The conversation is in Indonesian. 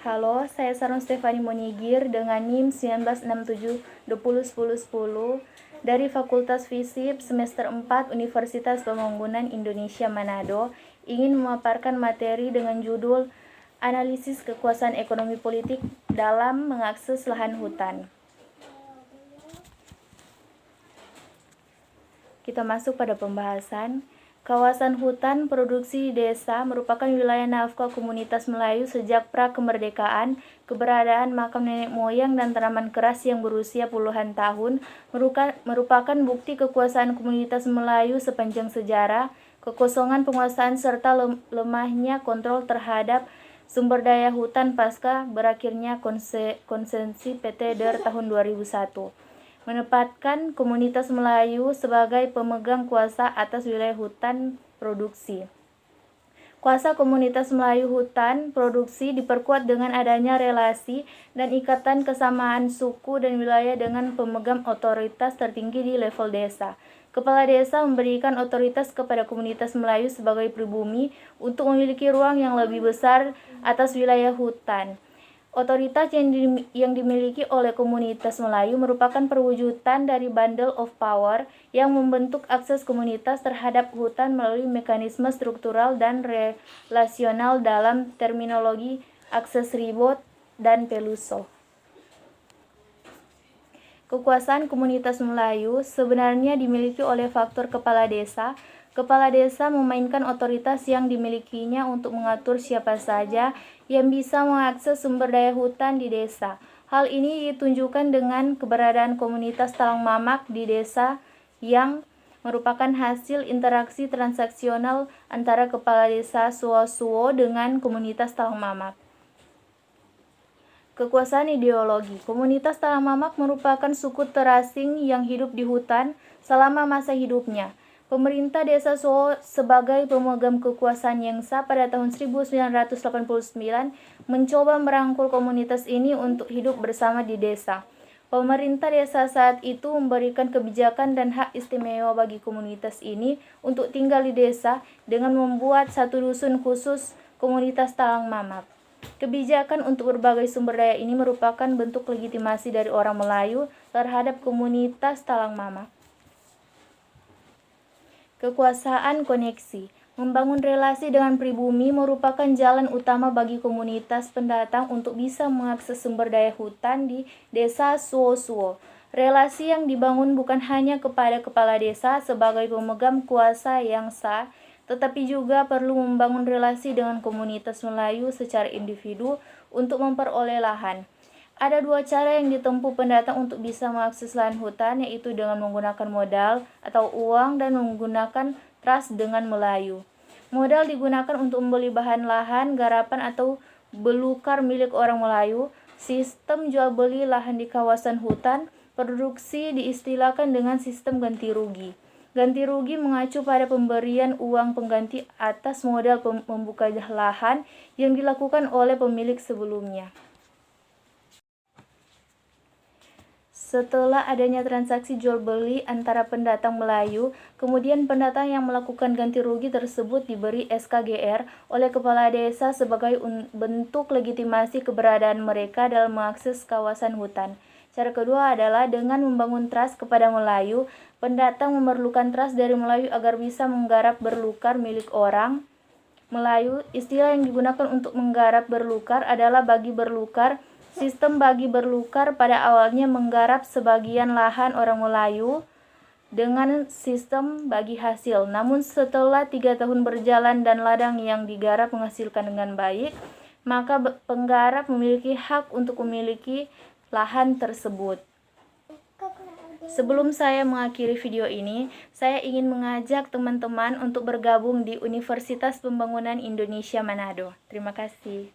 Halo, saya Saron Stefani Monigir dengan NIM 1967201010 dari Fakultas Fisip semester 4 Universitas Pembangunan Indonesia Manado, ingin memaparkan materi dengan judul Analisis Kekuasaan Ekonomi Politik dalam Mengakses Lahan Hutan. Kita masuk pada pembahasan. Kawasan hutan produksi desa merupakan wilayah nafkah komunitas Melayu sejak pra-kemerdekaan. Keberadaan makam nenek moyang dan tanaman keras yang berusia puluhan tahun merupakan bukti kekuasaan komunitas Melayu sepanjang sejarah. Kekosongan penguasaan serta lemahnya kontrol terhadap sumber daya hutan pasca berakhirnya konsesi PT DER tahun 2001. Menempatkan komunitas Melayu sebagai pemegang kuasa atas wilayah hutan produksi. Kuasa komunitas Melayu hutan produksi diperkuat dengan adanya relasi dan ikatan kesamaan suku dan wilayah dengan pemegang otoritas tertinggi di level desa. Kepala desa memberikan otoritas kepada komunitas Melayu sebagai pribumi untuk memiliki ruang yang lebih besar atas wilayah hutan. Otoritas yang dimiliki oleh komunitas Melayu merupakan perwujudan dari bundle of power yang membentuk akses komunitas terhadap hutan melalui mekanisme struktural dan relasional dalam terminologi akses Ribot dan Peluso. Kekuasaan komunitas Melayu sebenarnya dimiliki oleh faktor kepala desa. Kepala desa memainkan otoritas yang dimilikinya untuk mengatur siapa saja yang bisa mengakses sumber daya hutan di desa. Hal ini ditunjukkan dengan keberadaan komunitas Talang Mamak di desa yang merupakan hasil interaksi transaksional antara kepala desa Suwo-Suwo dengan komunitas Talang Mamak. Kekuasaan ideologi. Komunitas Talang Mamak merupakan suku terasing yang hidup di hutan selama masa hidupnya. Pemerintah Desa Suwo sebagai pemegang kekuasaan yang sah pada tahun 1989 mencoba merangkul komunitas ini untuk hidup bersama di desa. Pemerintah desa saat itu memberikan kebijakan dan hak istimewa bagi komunitas ini untuk tinggal di desa dengan membuat satu dusun khusus komunitas Talang Mamak. Kebijakan untuk berbagai sumber daya ini merupakan bentuk legitimasi dari orang Melayu terhadap komunitas Talang Mamak. Kekuasaan koneksi. Membangun relasi dengan pribumi merupakan jalan utama bagi komunitas pendatang untuk bisa mengakses sumber daya hutan di desa Suwo-Suwo. Relasi yang dibangun bukan hanya kepada kepala desa sebagai pemegang kuasa yang sah, tetapi juga perlu membangun relasi dengan komunitas Melayu secara individu untuk memperoleh lahan. Ada dua cara yang ditempuh pendatang untuk bisa mengakses lahan hutan, yaitu dengan menggunakan modal atau uang dan menggunakan trust dengan Melayu. Modal digunakan untuk membeli bahan lahan, garapan atau belukar milik orang Melayu. Sistem jual beli lahan di kawasan hutan produksi diistilahkan dengan sistem ganti rugi. Ganti rugi mengacu pada pemberian uang pengganti atas modal membuka lahan yang dilakukan oleh pemilik sebelumnya. Setelah adanya transaksi jual beli antara pendatang Melayu, kemudian pendatang yang melakukan ganti rugi tersebut diberi SKGR oleh kepala desa sebagai bentuk legitimasi keberadaan mereka dalam mengakses kawasan hutan. Cara kedua adalah dengan membangun trust kepada Melayu. Pendatang memerlukan trust dari Melayu agar bisa menggarap berlukar milik orang Melayu. Istilah yang digunakan untuk menggarap berlukar adalah bagi berlukar. Sistem bagi berlukar pada awalnya menggarap sebagian lahan orang Melayu dengan sistem bagi hasil. Namun setelah 3 tahun berjalan dan ladang yang digarap menghasilkan dengan baik, maka penggarap memiliki hak untuk memiliki lahan tersebut. Sebelum saya mengakhiri video ini, saya ingin mengajak teman-teman untuk bergabung di Universitas Pembangunan Indonesia Manado. Terima kasih.